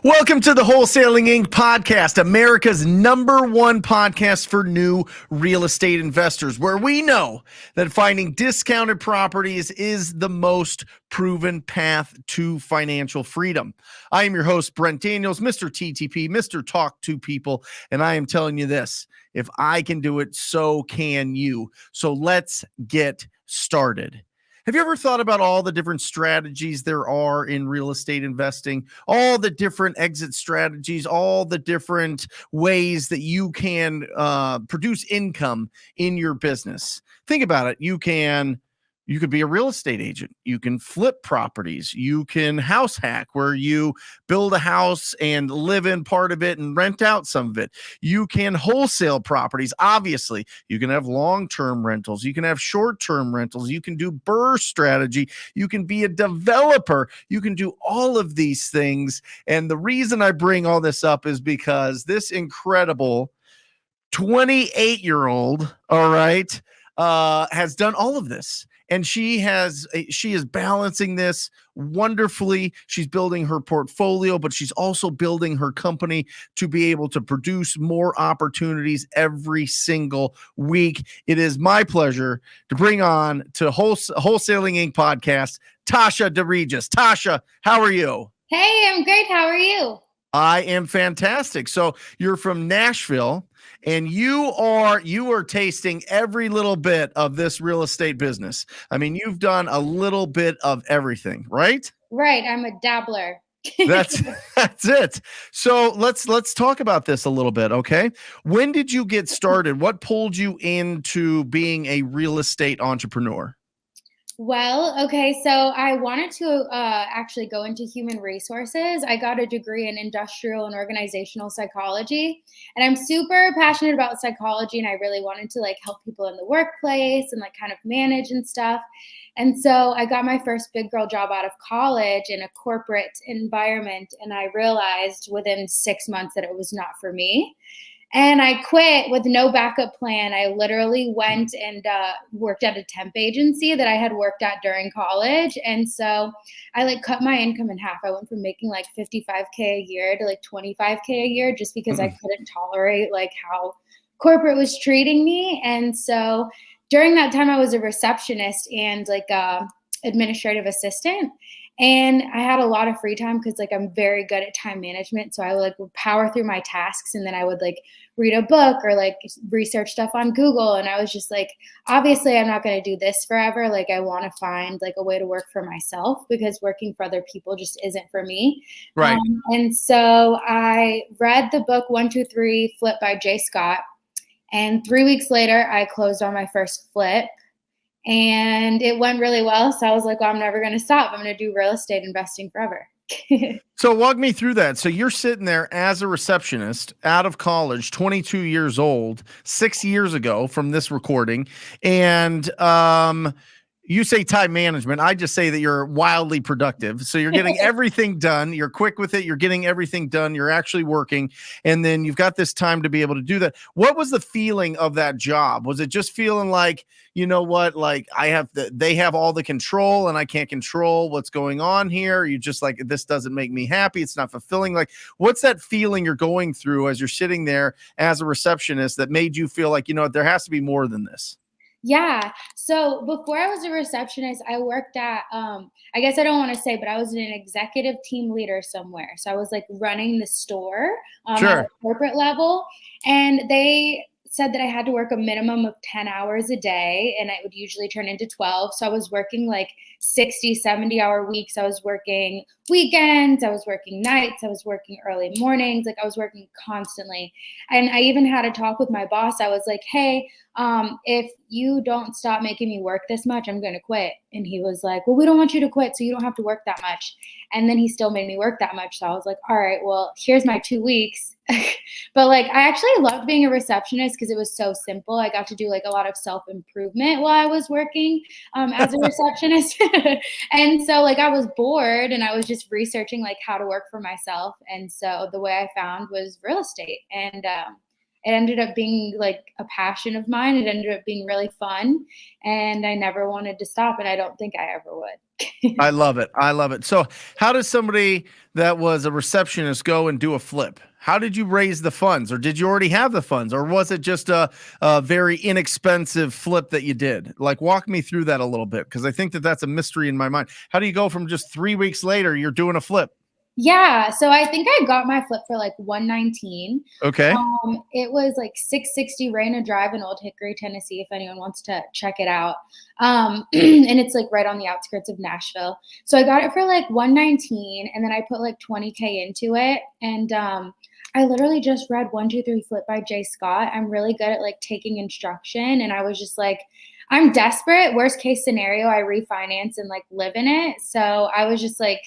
Welcome to the Wholesaling Inc. podcast, America's #1 podcast for new real estate investors, where we know that finding discounted properties is the most proven path to financial freedom. I am your host, Brent Daniels, Mr. TTP, Mr. Talk to People, and I am telling you this: if I can do it, so can you. So let's get started. Have you ever thought about all the different strategies there are in real estate investing, all the different exit strategies, all the different ways that you can produce income in your business? Think about it. You could be a real estate agent. You can flip properties. You can house hack, where you build a house and live in part of it and rent out some of it. You can wholesale properties. Obviously, you can have long-term rentals. You can have short-term rentals. You can do BRRRR strategy. You can be a developer. You can do all of these things. And the reason I bring all this up is because this incredible 28-year-old, all right, has done all of this. And she is balancing this wonderfully. She's building her portfolio, but she's also building her company to be able to produce more opportunities every single week. It is my pleasure to bring on to Wholesaling Inc. podcast, Tasha DeRegis. Tasha, how are you? Hey, I'm great. How are you? I am fantastic. So you're from Nashville, and you are tasting every little bit of this real estate business. I mean, you've done a little bit of everything, right? Right. I'm a dabbler. That's it. So let's talk about this a little bit, okay? When did you get started? What pulled you into being a real estate entrepreneur? Well, okay, so I wanted to actually go into human resources. I got a degree in industrial and organizational psychology, and I'm super passionate about psychology, and I really wanted to help people in the workplace and kind of manage and stuff. And so I got my first big girl job out of college in a corporate environment, and I realized within 6 months that it was not for me. And I quit with no backup plan. I literally went and worked at a temp agency that I had worked at during college. And so I cut my income in half. I went from making 55K a year to 25K a year, just because I couldn't tolerate how corporate was treating me. And so during that time, I was a receptionist and administrative assistant. And I had a lot of free time because I'm very good at time management. So I would power through my tasks, and then I would read a book or research stuff on Google. And I was just obviously I'm not going to do this forever. I want to find a way to work for myself, because working for other people just isn't for me. Right. And so I read the book 1, 2, 3 Flip by Jay Scott. And 3 weeks later, I closed on my first flip. And it went really well. So I was like, well, I'm never going to stop. I'm going to do real estate investing forever. So walk me through that. So you're sitting there as a receptionist out of college, 22 years old, 6 years ago from this recording. And you say time management. I just say that you're wildly productive. So you're getting everything done. You're quick with it. You're getting everything done. You're actually working. And then you've got this time to be able to do that. What was the feeling of that job? Was it just feeling like, you know what, they have all the control and I can't control what's going on here? You just this doesn't make me happy. It's not fulfilling. What's that feeling you're going through as you're sitting there as a receptionist that made you feel like, there has to be more than this? Yeah. So before I was a receptionist, I worked at, I guess I don't want to say, but I was an executive team leader somewhere. So I was running the store at a corporate level. And they said that I had to work a minimum of 10 hours a day, and it would usually turn into 12. So I was working 60, 70-hour weeks. I was working weekends. I was working nights. I was working early mornings. I was working constantly. And I even had a talk with my boss. I was like, hey, if you don't stop making me work this much, I'm going to quit. And he was like, well, we don't want you to quit, so you don't have to work that much. And then he still made me work that much. So I was like, all right, well, here's my 2 weeks. But I actually loved being a receptionist because it was so simple. I got to do a lot of self-improvement while I was working as a receptionist. And so I was bored, and I was just researching how to work for myself. And so the way I found was real estate. And it ended up being a passion of mine. It ended up being really fun, and I never wanted to stop, and I don't think I ever would. I love it. I love it. So how does somebody that was a receptionist go and do a flip? How did you raise the funds, or did you already have the funds, or was it just a very inexpensive flip that you did? Like, walk me through that a little bit, because I think that that's a mystery in my mind. How do you go from just 3 weeks later, you're doing a flip? Yeah, so I think I got my flip for like 119. Okay. It was like 660 Raina Drive in Old Hickory, Tennessee, if anyone wants to check it out. And it's like right on the outskirts of Nashville. So I got it for like 119, and then I put like 20K into it. And I literally just read 1, 2, 3 Flip by Jay Scott. I'm really good at like taking instruction, and I was just like, I'm desperate. Worst case scenario, I refinance and like live in it. So I was just like,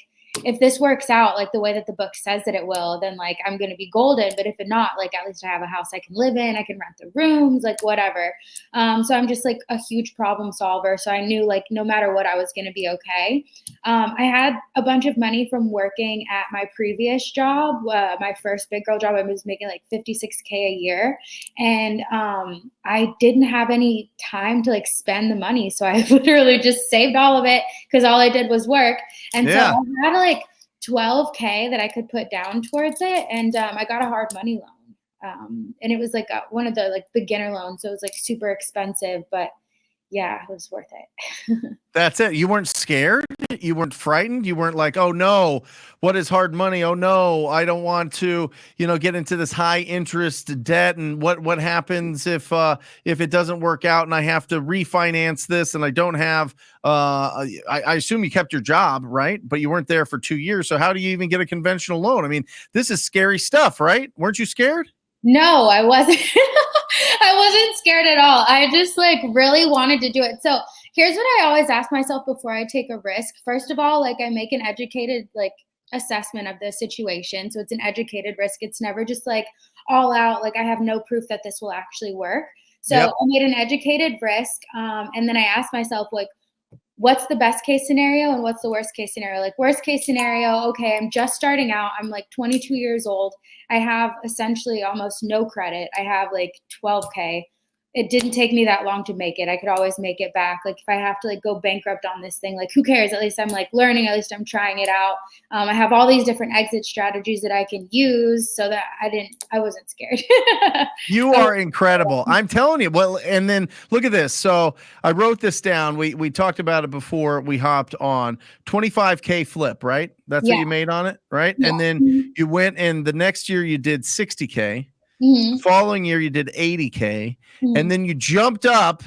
if this works out like the way that the book says that it will, then like I'm going to be golden. But if it not, like at least I have a house I can live in, I can rent the rooms, like whatever. So I'm just like a huge problem solver. So I knew like no matter what, I was going to be okay. I had a bunch of money from working at my previous job. My first big girl job, I was making like 56K a year. And I didn't have any time to like spend the money. So I literally just saved all of it because all I did was work. And so I had like 12K that I could put down towards it. And I got a hard money loan. And it was like one of the like beginner loans. So it was like super expensive, but yeah, it was worth it. That's it. You weren't scared. You weren't frightened. You weren't like, oh no, what is hard money? Oh no, I don't want to, get into this high interest debt. And what happens if it doesn't work out and I have to refinance this and I don't have, I assume you kept your job, right? But you weren't there for 2 years. So how do you even get a conventional loan? I mean, this is scary stuff, right? Weren't you scared? No, I wasn't. I wasn't scared at all. I just like really wanted to do it. So here's what I always ask myself before I take a risk. First of all, like I make an educated like assessment of the situation. So it's an educated risk. It's never just like all out. Like I have no proof that this will actually work. So I made an educated risk. And then I asked myself like, what's the best case scenario and what's the worst case scenario? Like worst case scenario, okay, I'm just starting out. I'm like 22 years old. I have essentially almost no credit. I have like 12K. It didn't take me that long to make it. I could always make it back. Like if I have to like go bankrupt on this thing, like who cares? At least I'm like learning. At least I'm trying it out. I have all these different exit strategies that I can use so that I wasn't scared. You are incredible. I'm telling you. Well, and then look at this. So I wrote this down. We talked about it before we hopped on. 25K flip, right? That's what you made on it, right? Yeah. And then you went, and the next year you did 60K. Following year you did 80K, and then you jumped up.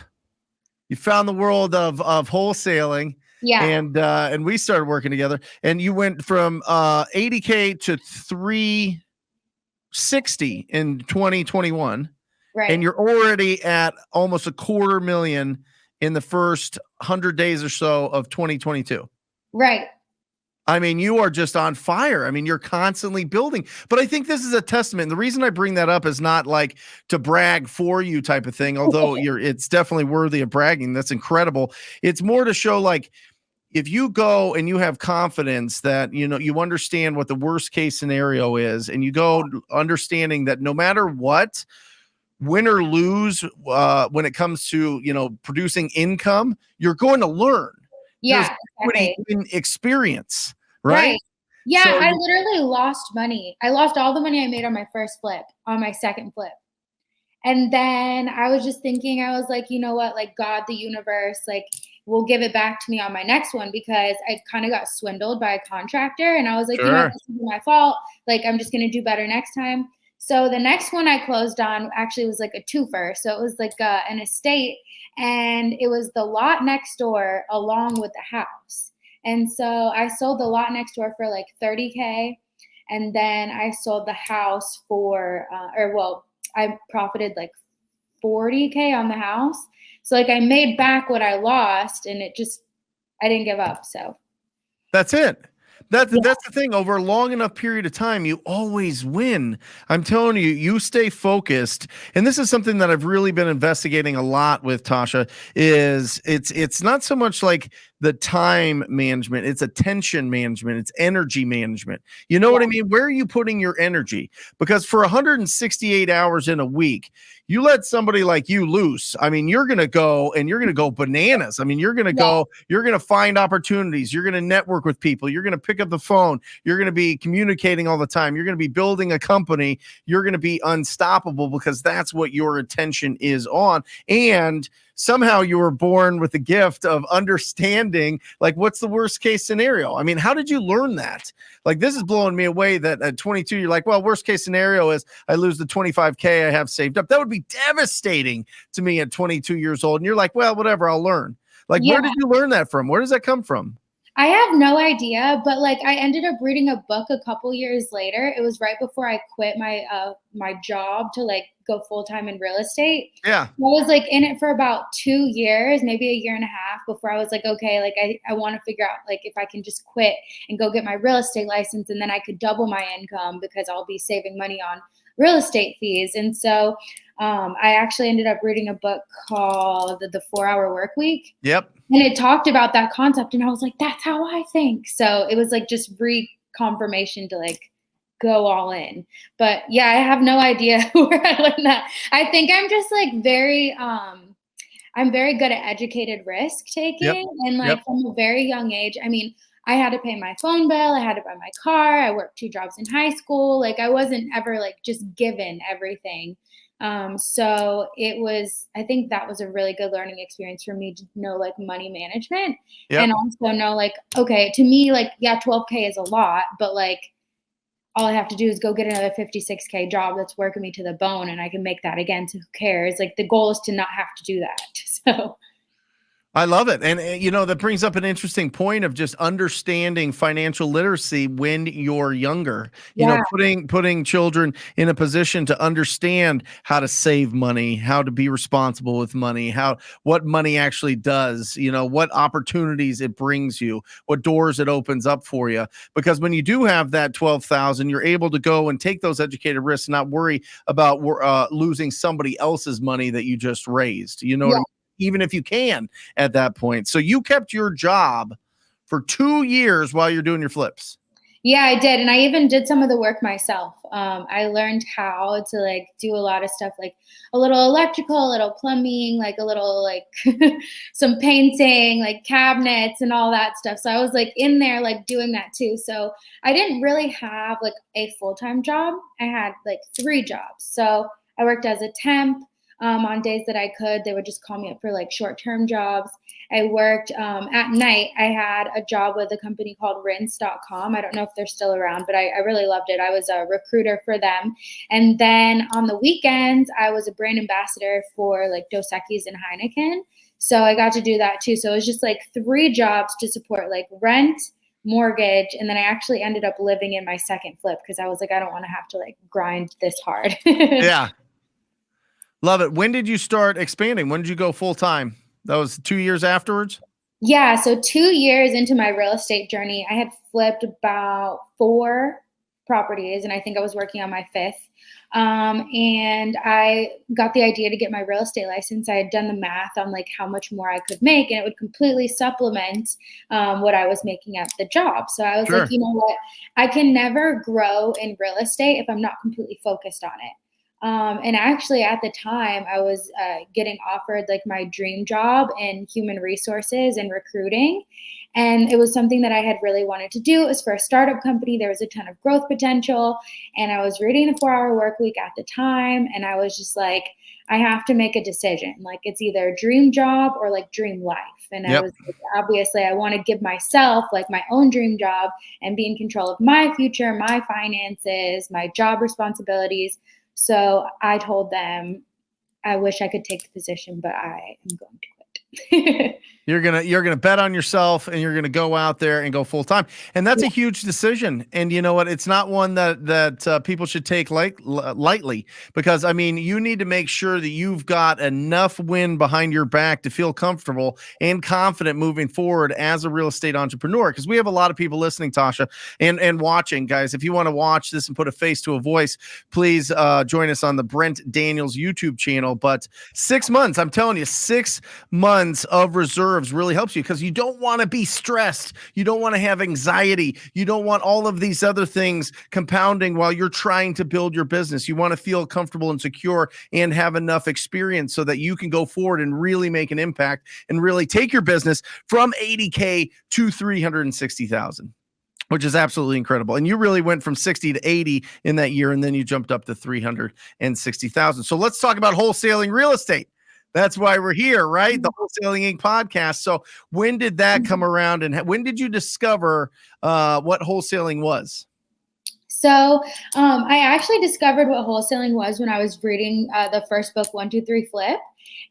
You found the world of wholesaling, and we started working together. And you went from 80K to 360 in 2021, right? And you're already at almost $250,000 in the first 100 days or so of 2022, right? I mean, you are just on fire. I mean, you're constantly building. But I think this is a testament. The reason I bring that up is not like to brag for you type of thing, although it's definitely worthy of bragging. That's incredible. It's more to show like if you go and you have confidence that, you understand what the worst case scenario is, and you go understanding that no matter what, win or lose, when it comes to, producing income, you're going to learn. Yeah, experience, right? Yeah, so I literally lost money. I lost all the money I made on my first flip, on my second flip. And then I was just thinking, I was like, you know what, like God, the universe, like will give it back to me on my next one, because I kind of got swindled by a contractor. And I was like, this is my fault. Like, I'm just going to do better next time. So the next one I closed on actually was like a twofer. So it was like an estate, and it was the lot next door along with the house. And so I sold the lot next door for like 30K. And then I sold the house for, I profited like 40K on the house. So like I made back what I lost, and I didn't give up. So that's it. That's the thing. Over a long enough period of time, you always win. I'm telling you, you stay focused. And this is something that I've really been investigating a lot with Tasha, is it's not so much like the time management, it's attention management, it's energy management. You know what I mean? Where are you putting your energy? Because for 168 hours in a week, you let somebody like you loose. I mean, you're going to go and you're going to go bananas. I mean, you're going to go, you're going to find opportunities. You're going to network with people. You're going to pick up the phone. You're going to be communicating all the time. You're going to be building a company. You're going to be unstoppable because that's what your attention is on. And somehow you were born with the gift of understanding, like, what's the worst case scenario? I mean, how did you learn that? Like, this is blowing me away that at 22, you're like, well, worst case scenario is I lose the 25K I have saved up. That would be devastating to me at 22 years old. And you're like, well, whatever, I'll learn. Like, where did you learn that from? Where does that come from? I have no idea, but like I ended up reading a book a couple years later. It was right before I quit my job to like go full-time in real estate. Yeah. I was like in it for about 2 years, maybe a year and a half before I was like, okay, like I want to figure out like if I can just quit and go get my real estate license and then I could double my income because I'll be saving money on real estate fees. And so I actually ended up reading a book called The 4-Hour Work Week. Yep. And it talked about that concept. And I was like, that's how I think. So it was like just reconfirmation to like go all in. But yeah, I have no idea where I learned that. I think I'm just like I'm very good at educated risk taking. And like from a very young age, I mean, I had to pay my phone bill. I had to buy my car. I worked 2 jobs in high school. Like I wasn't ever like just given everything. So it was, I think that was a really good learning experience for me to know like money management and also know like, okay, to me, like, yeah, 12K is a lot, but like all I have to do is go get another 56K job that's working me to the bone and I can make that again. So who cares? Like the goal is to not have to do that. So I love it. And, you know, that brings up an interesting point of just understanding financial literacy when you're younger, you know, putting children in a position to understand how to save money, how to be responsible with money, what money actually does, you know, what opportunities it brings you, what doors it opens up for you. Because when you do have that 12,000, you're able to go and take those educated risks, and not worry about losing somebody else's money that you just raised. You know what I mean? Even if you can at that point. So you kept your job for 2 years while you're doing your flips. Yeah, I did. And I even did some of the work myself. I learned how to like do a lot of stuff, like a little electrical, a little plumbing, like a little like some painting, like cabinets and all that stuff. So I was like in there, like doing that too. So I didn't really have like a full-time job. I had like 3 jobs. So I worked as a temp. On days that I could, they would just call me up for like short-term jobs. I worked at night. I had a job with a company called rinse.com. I don't know if they're still around, but I really loved it. I was a recruiter for them. And then on the weekends, I was a brand ambassador for like Dos Equis and Heineken. So I got to do that too. So it was just like 3 jobs to support like rent, mortgage, and then I actually ended up living in my second flip because I was like, I don't want to have to like grind this hard. Yeah. Love it. When did you start expanding? When did you go full time? That was 2 years afterwards? Yeah. So 2 years into my real estate journey, I had flipped about 4 properties and I think I was working on my 5th. And I got the idea to get my real estate license. I had done the math on like how much more I could make and it would completely supplement what I was making at the job. So I was like, you know what? I can never grow in real estate if I'm not completely focused on it. And actually at the time I was getting offered like my dream job in human resources and recruiting. And it was something that I had really wanted to do. It was for a startup company. There was a ton of growth potential. And I was reading The 4-Hour Work Week at the time. And I was just like, I have to make a decision. Like it's either a dream job or like dream life. And I was like, obviously I want to give myself like my own dream job and be in control of my future, my finances, my job responsibilities. So I told them, I wish I could take the position, but I am going to quit. You're gonna bet on yourself and you're gonna go out there and go full time, and that's a huge decision. And you know what? It's not one that people should take lightly, because I mean, you need to make sure that you've got enough wind behind your back to feel comfortable and confident moving forward as a real estate entrepreneur. Because we have a lot of people listening, Tasha, and watching. Guys, if you want to watch this and put a face to a voice, please join us on the Brent Daniels YouTube channel. But 6 months, I'm telling you, 6 months balance of reserves really helps you because you don't want to be stressed. You don't want to have anxiety. You don't want all of these other things compounding while you're trying to build your business. You want to feel comfortable and secure and have enough experience so that you can go forward and really make an impact and really take your business from 80K to 360,000. Which is absolutely incredible. And you really went from 60 to 80 in that year, and then you jumped up to 360,000. So let's talk about wholesaling real estate. That's why we're here, right? The Wholesaling Inc. podcast. So when did that come around, and when did you discover what wholesaling was? So I actually discovered what wholesaling was when I was reading the first book, 1, 2, 3 Flip.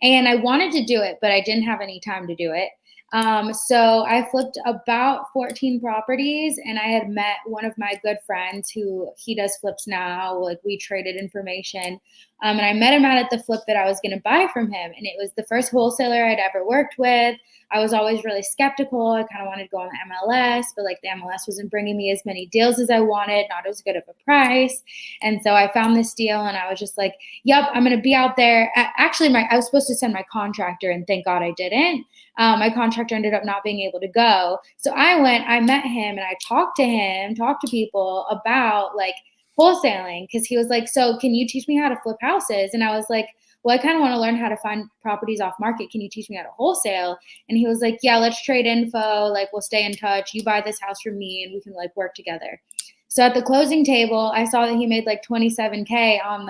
And I wanted to do it, but I didn't have any time to do it. So I flipped about 14 properties, and I had met one of my good friends who he does flips now. Like, we traded information. And I met him out at the flip that I was going to buy from him. And it was the first wholesaler I'd ever worked with. I was always really skeptical. I kind of wanted to go on the MLS, but like the MLS wasn't bringing me as many deals as I wanted, not as good of a price. And so I found this deal, and I was just like, yep, I'm going to be out there. Actually, I was supposed to send my contractor, and thank God I didn't. My contractor ended up not being able to go. So I met him, and I talked to people about like wholesaling, because he was like, so can you teach me how to flip houses? And I was like, well, I kind of want to learn how to find properties off market. Can you teach me how to wholesale? And he was like, yeah, let's trade info. Like, we'll stay in touch. You buy this house from me, and we can like work together. So at the closing table, I saw that he made like 27K on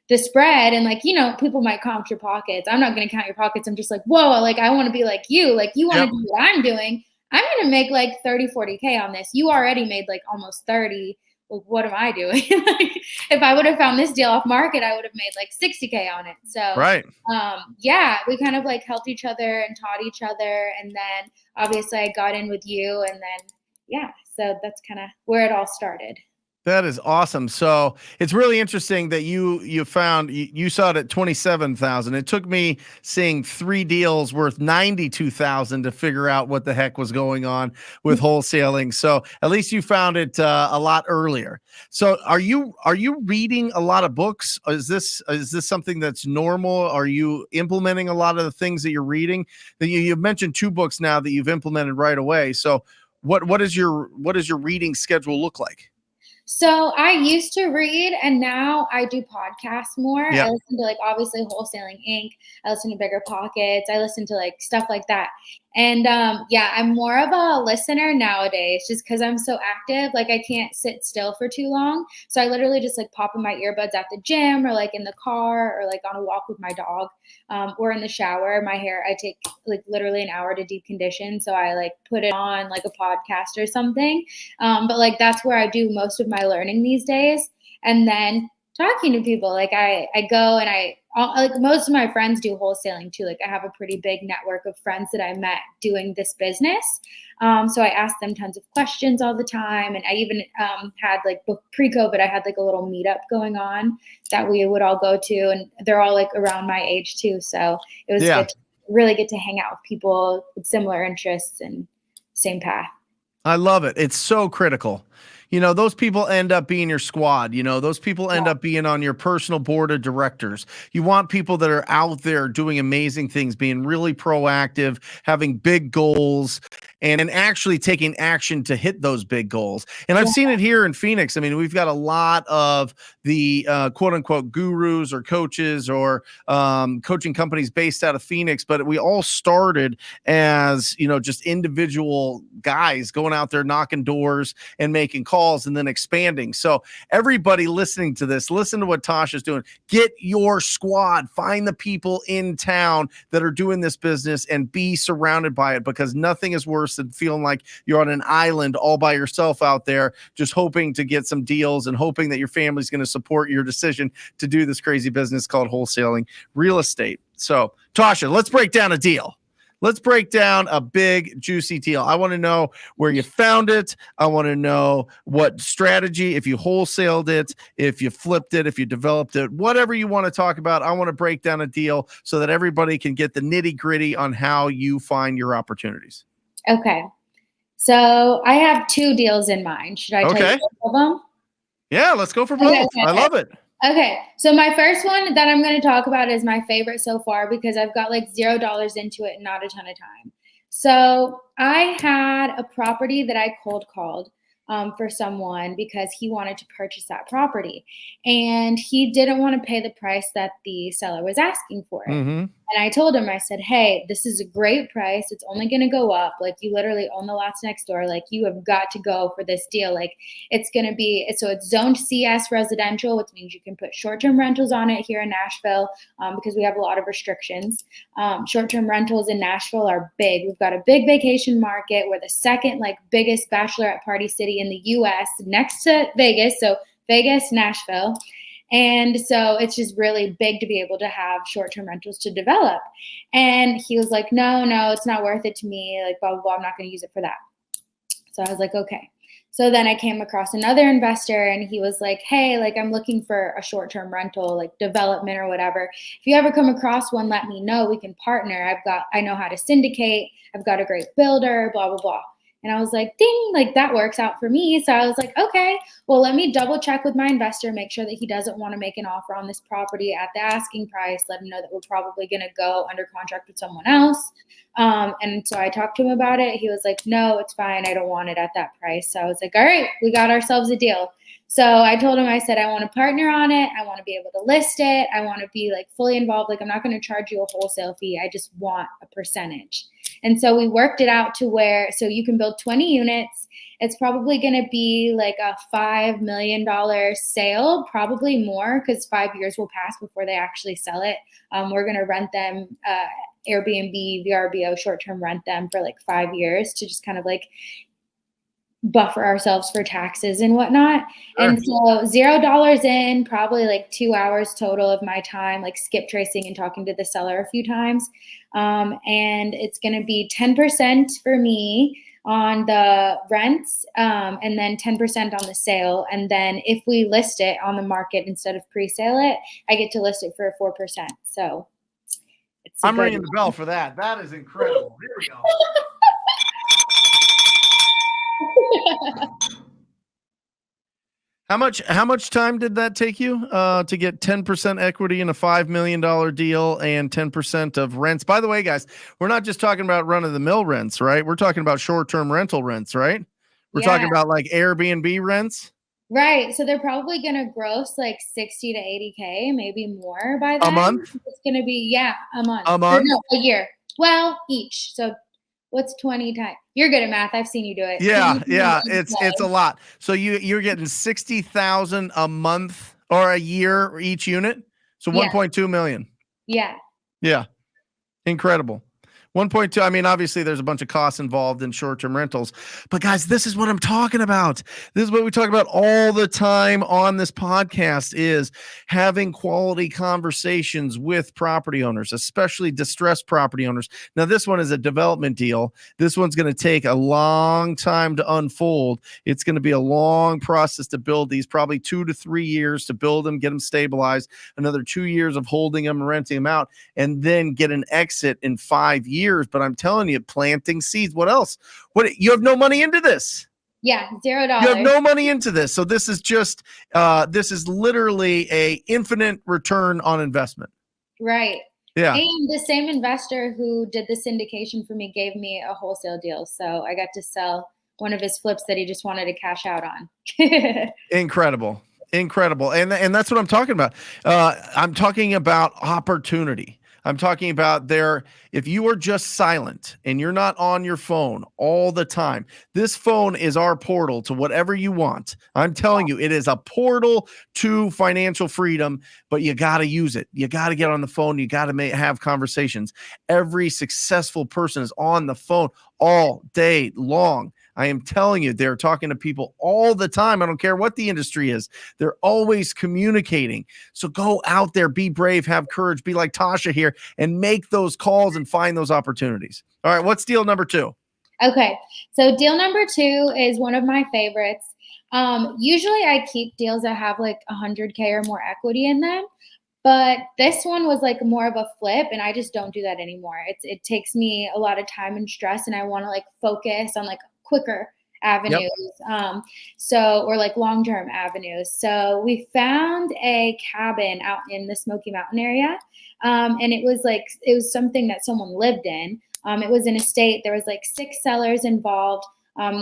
the spread. And like, you know, people might count your pockets. I'm not going to count your pockets. I'm just like, whoa, like I want to be like you. Like, you want to do what I'm doing. I'm going to make like 30, 40K on this. You already made like almost 30. Well, what am I doing? Like, if I would have found this deal off market, I would have made like 60K on it. So, right. Yeah, we kind of like helped each other and taught each other. And then obviously I got in with you, and then, yeah, so that's kind of where it all started. That is awesome. So it's really interesting that you saw it at 27,000. It took me seeing 3 deals worth 92,000 to figure out what the heck was going on with wholesaling. So at least you found it a lot earlier. So are you reading a lot of books? Is this something that's normal? Are you implementing a lot of the things that you're reading? You've mentioned 2 books now that you've implemented right away. So what does your reading schedule look like? So I used to read, and now I do podcasts more. Yep. I listen to like obviously Wholesaling Inc. I listen to Bigger Pockets. I listen to like stuff like that. And yeah, I'm more of a listener nowadays just because I'm so active. Like, I can't sit still for too long. So I literally just like pop in my earbuds at the gym, or like in the car, or like on a walk with my dog, or in the shower. My hair, I take like literally an hour to deep condition. So I like put it on like a podcast or something. But like that's where I do most of my learning these days. And then talking to people, like I go and like most of my friends do wholesaling too. Like, I have a pretty big network of friends that I met doing this business. So I ask them tons of questions all the time. And I even had like pre-COVID, I had like a little meetup going on that we would all go to, and they're all like around my age too. So it was good to really get to hang out with people with similar interests and same path. I love it. It's so critical. You know, those people end up being your squad. You know, those people end up being on your personal board of directors. You want people that are out there doing amazing things, being really proactive, having big goals, and actually taking action to hit those big goals. And I've seen it here in Phoenix. I mean, we've got a lot of the quote unquote gurus or coaches or coaching companies based out of Phoenix, but we all started as, you know, just individual guys going out there knocking doors and making calls and then expanding. So everybody listening to this, listen to what Tasha's doing. Get your squad, find the people in town that are doing this business and be surrounded by it, because nothing is worse than feeling like you're on an island all by yourself out there, just hoping to get some deals and hoping that your family's going to support your decision to do this crazy business called wholesaling real estate. So Tasha, let's break down a deal. Let's break down a big, juicy deal. I want to know where you found it. I want to know what strategy, if you wholesaled it, if you flipped it, if you developed it, whatever you want to talk about. I want to break down a deal so that everybody can get the nitty gritty on how you find your opportunities. Okay. So I have 2 deals in mind. Should I tell you both of them? Yeah, let's go for both. Okay. I love it. Okay, so my first one that I'm going to talk about is my favorite so far because I've got like $0 into it and not a ton of time. So I had a property that I cold called for someone because he wanted to purchase that property, and he didn't want to pay the price that the seller was asking for it. Mm-hmm. And I told him, I said, hey, this is a great price. It's only going to go up. Like, you literally own the lots next door. Like, you have got to go for this deal. Like, it's going to be, so it's zoned CS residential, which means you can put short-term rentals on it here in Nashville because we have a lot of restrictions. Short-term rentals in Nashville are big. We've got a big vacation market. We're the second like biggest bachelorette party city in the US next to Vegas. So Vegas, Nashville. And so it's just really big to be able to have short-term rentals to develop. And he was like, no, it's not worth it to me. Like, blah, blah, blah. I'm not going to use it for that. So I was like, okay. So then I came across another investor and he was like, hey, like, I'm looking for a short-term rental, like development or whatever. If you ever come across one, let me know. We can partner. I know how to syndicate. I've got a great builder, blah, blah, blah. And I was like, ding, like that works out for me. So I was like, okay, well, let me double check with my investor, make sure that he doesn't want to make an offer on this property at the asking price. Let him know that we're probably going to go under contract with someone else. And so I talked to him about it. He was like, no, it's fine. I don't want it at that price. So I was like, all right, we got ourselves a deal. So I told him, I said, I want to partner on it. I want to be able to list it. I want to be like fully involved. Like, I'm not going to charge you a wholesale fee. I just want a percentage. And so we worked it out to where, so you can build 20 units. It's probably going to be like a $5 million sale, probably more, because 5 years will pass before they actually sell it. We're going to rent them, Airbnb, VRBO, short-term rent them for like 5 years to just kind of like buffer ourselves for taxes and whatnot. Sure. And so $0 in, probably like 2 hours total of my time, like skip tracing and talking to the seller a few times. And it's going to be 10% for me on the rents, and then 10% on the sale. And then if we list it on the market instead of pre-sale it, I get to list it for 4%. So I'm ringing the bell for that. That is incredible. Here we go. How much time did that take you to get 10% equity in a $5 million deal and 10% of rents? By the way, guys, we're not just talking about run-of-the-mill rents, right? We're talking about short-term rental rents, right? We're talking about like Airbnb rents. Right. So they're probably going to gross like 60 to 80K, maybe more by then. A month? It's going to be, a month. A month? No, a year. Well, each. So what's 20 times? You're good at math. I've seen you do it. Yeah. It's a lot. So you're getting 60,000 a month or a year each unit. So 1.2 million. Yeah. Yeah. Incredible. 1.2. I mean, obviously there's a bunch of costs involved in short-term rentals, but guys, this is what I'm talking about. This is what we talk about all the time on this podcast, is having quality conversations with property owners, especially distressed property owners. Now, this one is a development deal. This one's going to take a long time to unfold. It's going to be a long process to build these, probably 2 to 3 years to build them, get them stabilized, another 2 years of holding them and renting them out, and then get an exit in 5 years. But I'm telling you, planting seeds. What else? You have no money into this. Yeah, $0. You have no money into this. So this is just this is literally a infinite return on investment. Right. Yeah. And the same investor who did the syndication for me gave me a wholesale deal. So I got to sell one of his flips that he just wanted to cash out on. Incredible. And that's what I'm talking about. I'm talking about opportunity. I'm talking about if you are just silent and you're not on your phone all the time, this phone is our portal to whatever you want. I'm telling you, it is a portal to financial freedom, but you got to use it. You got to get on the phone. You got to have conversations. Every successful person is on the phone all day long. I am telling you, they're talking to people all the time. I don't care what the industry is. They're always communicating. So go out there, be brave, have courage, be like Tasha here, and make those calls and find those opportunities. All right, what's deal number 2? Okay, so deal number 2 is one of my favorites. Usually I keep deals that have like 100K or more equity in them. But this one was like more of a flip, and I just don't do that anymore. It takes me a lot of time and stress, and I want to like focus on like quicker avenues. Or like long-term avenues. So we found a cabin out in the Smoky Mountain area. And it was something that someone lived in. It was an estate. There was like 6 sellers involved.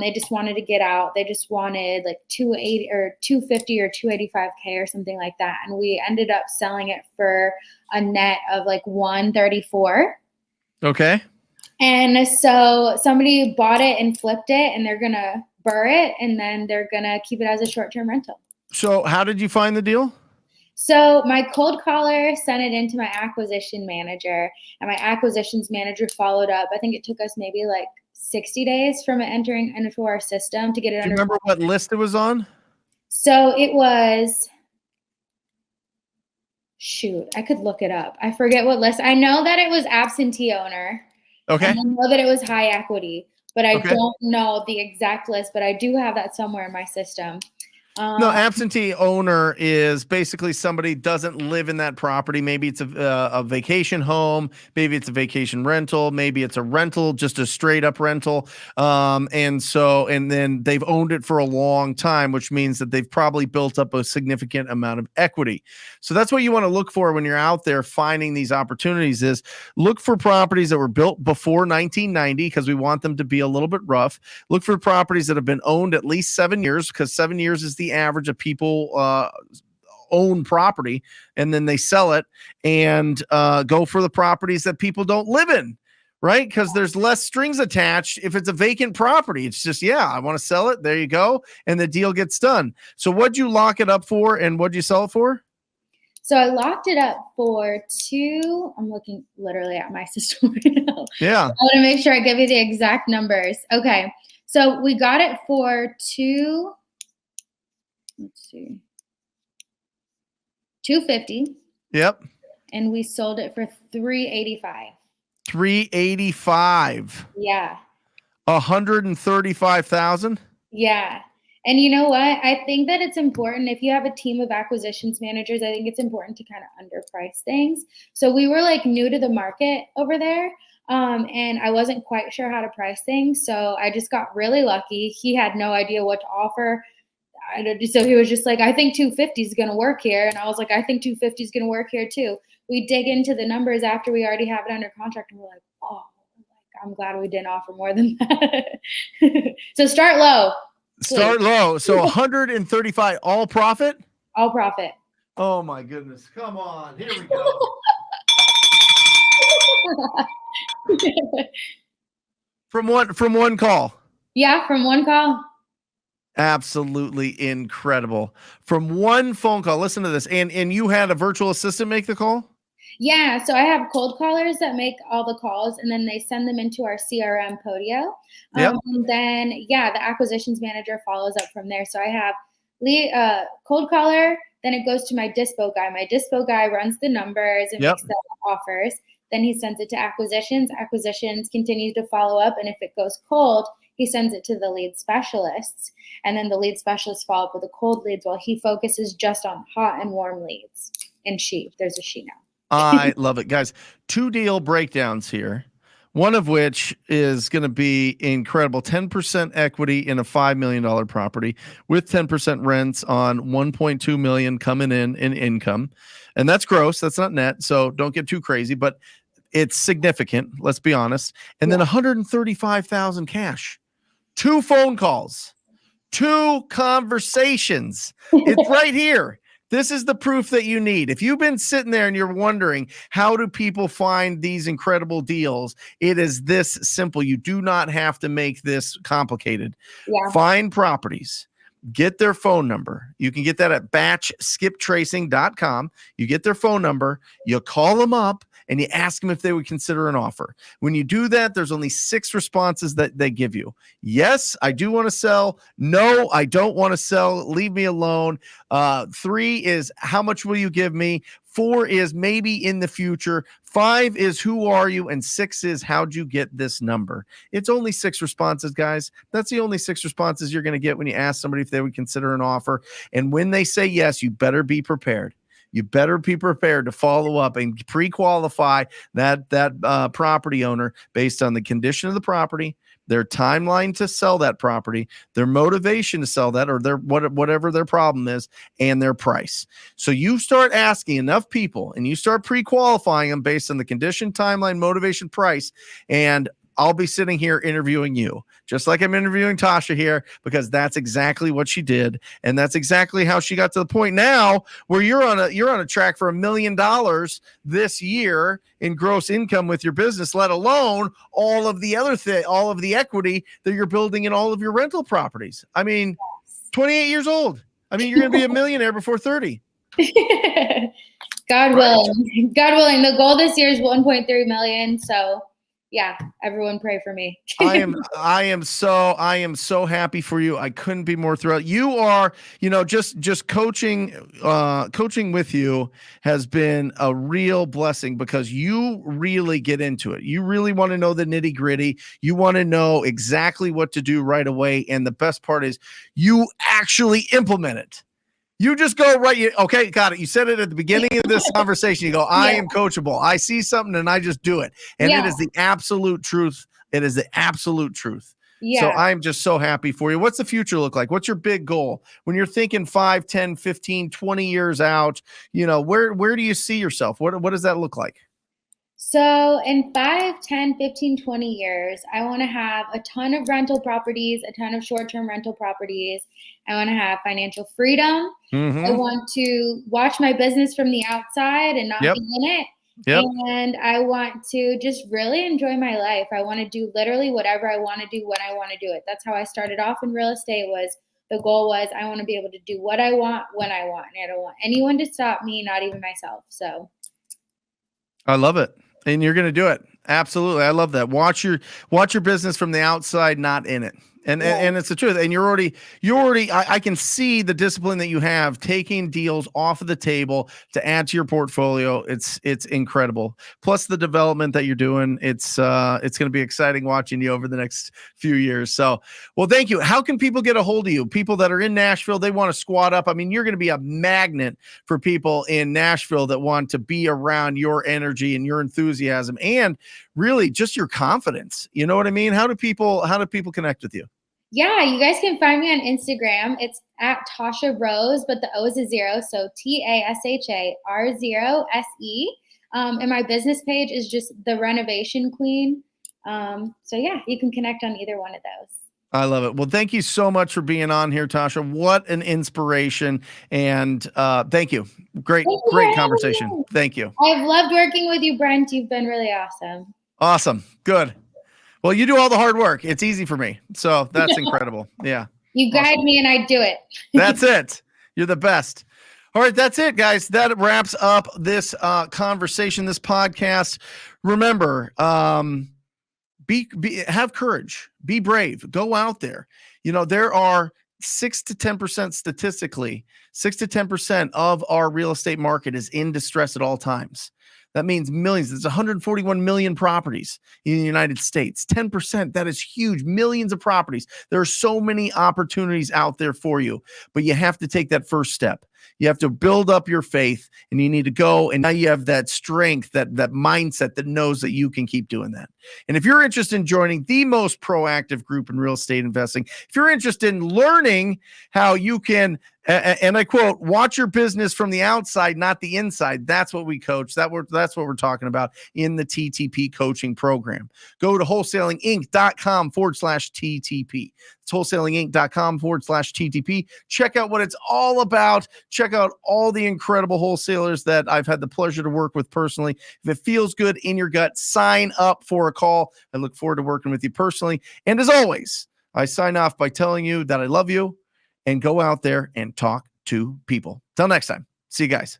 They just wanted to get out. They just wanted like 280 or 250 or 285K or something like that. And we ended up selling it for a net of like 134. Okay. And so somebody bought it and flipped it, and they're going to burr it, and then they're going to keep it as a short-term rental. So how did you find the deal? So my cold caller sent it into my acquisition manager, and my acquisitions manager followed up. I think it took us maybe like 60 days from it entering into our system to get it Do you remember what list it was on? So it was, I could look it up. I forget what list. I know that it was absentee owner. Okay. And I know that it was high equity, but I don't know the exact list, but I do have that somewhere in my system. No, absentee owner is basically somebody doesn't live in that property. Maybe it's a vacation home. Maybe it's a vacation rental. Maybe it's a rental, just a straight up rental. And then they've owned it for a long time, which means that they've probably built up a significant amount of equity. So that's what you want to look for when you're out there finding these opportunities is look for properties that were built before 1990 because we want them to be a little bit rough. Look for properties that have been owned at least 7 years because 7 years is the average of people own property, and then they sell it and go for the properties that people don't live in, right? Because there's less strings attached. If it's a vacant property, it's just, I want to sell it. There you go. And the deal gets done. So what'd you lock it up for and what'd you sell it for? So I locked it up for I'm looking literally at my system right now. Yeah. I want to make sure I give you the exact numbers. Okay. So we got it for let's see, 250. Yep. And we sold it for 385. 385. Yeah. 135,000. Yeah. And you know what? I think that it's important if you have a team of acquisitions managers, I think it's important to kind of underprice things. So we were like new to the market over there. And I wasn't quite sure how to price things. So I just got really lucky. He had no idea what to offer. So he was just like, I think 250 is going to work here. And I was like, I think 250 is going to work here too. We dig into the numbers after we already have it under contract and we're like, oh, I'm glad we didn't offer more than that. So start low. Please. Start low. So 135, all profit? All profit. Oh my goodness. Come on. Here we go. From one call. Yeah, from one call. Absolutely incredible. From one phone call. Listen to this. And you had a virtual assistant make the call? Yeah. So I have cold callers that make all the calls and then they send them into our CRM Podio. Yep. And then, the acquisitions manager follows up from there. So I have cold caller, then it goes to my dispo guy. My dispo guy runs the numbers and makes the offers. Then he sends it to acquisitions. Acquisitions continues to follow up. And if it goes cold, he sends it to the lead specialists. And then the lead specialists follow up with the cold leads while he focuses just on hot and warm leads. And there's a she now. I love it. Guys, 2 deal breakdowns here. One of which is going to be incredible. 10% equity in a $5 million property with 10% rents on $1.2 million coming in income. And that's gross. That's not net. So don't get too crazy, but it's significant. Let's be honest. And then 135,000 cash, 2 phone calls, 2 conversations. It's right here. This is the proof that you need. If you've been sitting there and you're wondering, how do people find these incredible deals? It is this simple. You do not have to make this complicated. Yeah. Find properties. Get their phone number. You can get that at batchskiptracing.com. You get their phone number. You call them up and you ask them if they would consider an offer. When you do that, there's only 6 responses that they give you. Yes, I do want to sell. No, I don't want to sell. Leave me alone. 3 is, how much will you give me? 4 is maybe in the future. 5 is, who are you? And 6 is, how'd you get this number? It's only 6 responses, guys. That's the only 6 responses you're going to get when you ask somebody if they would consider an offer. And when they say yes, you better be prepared. You better be prepared to follow up and pre-qualify that property owner based on the condition of the property, their timeline to sell that property, their motivation to sell that, or whatever their problem is, and their price. So you start asking enough people and you start pre-qualifying them based on the condition, timeline, motivation, price, and I'll be sitting here interviewing you, just like I'm interviewing Tasha here, because that's exactly what she did, and that's exactly how she got to the point now where you're on a track for $1 million this year in gross income with your business, let alone all of the equity that you're building in all of your rental properties. I mean, 28 years old. I mean, you're going to be a millionaire before 30. God willing. God willing. The goal this year is 1.3 million. So yeah, everyone pray for me. I am so happy for you. I couldn't be more thrilled. You are, just coaching with you has been a real blessing because you really get into it. You really want to know the nitty gritty. You want to know exactly what to do right away. And the best part is you actually implement it. You just go right. Okay, got it. You said it at the beginning of this conversation. You go, I am coachable. I see something and I just do it. And it is the absolute truth. It is the absolute truth. Yeah. So I'm just so happy for you. What's the future look like? What's your big goal? When you're thinking 5, 10, 15, 20 years out, where do you see yourself? What does that look like? So in 5, 10, 15, 20 years, I want to have a ton of rental properties, a ton of short-term rental properties. I want to have financial freedom. Mm-hmm. I want to watch my business from the outside and not be in it. Yep. And I want to just really enjoy my life. I want to do literally whatever I want to do when I want to do it. That's how I started off in real estate. The goal was I want to be able to do what I want when I want. And I don't want anyone to stop me, not even myself. So I love it. And you're going to do it. Absolutely. I love that. Watch your business from the outside, not in it. And it's the truth. And you're already, I can see the discipline that you have taking deals off of the table to add to your portfolio. It's incredible. Plus the development that you're doing. It's going to be exciting watching you over the next few years. So, well, thank you. How can people get a hold of you? People that are in Nashville, they want to squat up. I mean, you're going to be a magnet for people in Nashville that want to be around your energy and your enthusiasm and really just your confidence. You know what I mean? How do people connect with you? Yeah, you guys can find me on Instagram. It's at Tasha Rose, but the O is a 0. So TASHAR0SE. And my business page is just The Renovation Queen. So yeah, you can connect on either one of those. I love it. Well, thank you so much for being on here, Tasha. What an inspiration. And thank you. Great conversation. Thank you. I've loved working with you, Brent. You've been really awesome. Awesome. Good. Well, you do all the hard work. It's easy for me. So that's incredible. Yeah. You guide me and I do it. That's it. You're the best. All right. That's it, guys. That wraps up this conversation, this podcast. Remember, have courage, be brave, go out there. There are 6 to 10% statistically, 6 to 10% of our real estate market is in distress at all times. That means millions. There's 141 million properties in the United States. 10%, that is huge. Millions of properties. There are so many opportunities out there for you, but you have to take that first step. You have to build up your faith and you need to go. And now you have that strength, that mindset that knows that you can keep doing that. And if you're interested in joining the most proactive group in real estate investing, if you're interested in learning how you can, and I quote, watch your business from the outside, not the inside. That's what we coach. That's what we're talking about in the TTP coaching program. Go to wholesalinginc.com/TTP. It's wholesalinginc.com/TTP. Check out what it's all about. Check out all the incredible wholesalers that I've had the pleasure to work with personally. If it feels good in your gut, sign up for a call. I look forward to working with you personally. And as always, I sign off by telling you that I love you and go out there and talk to people. Till next time. See you guys.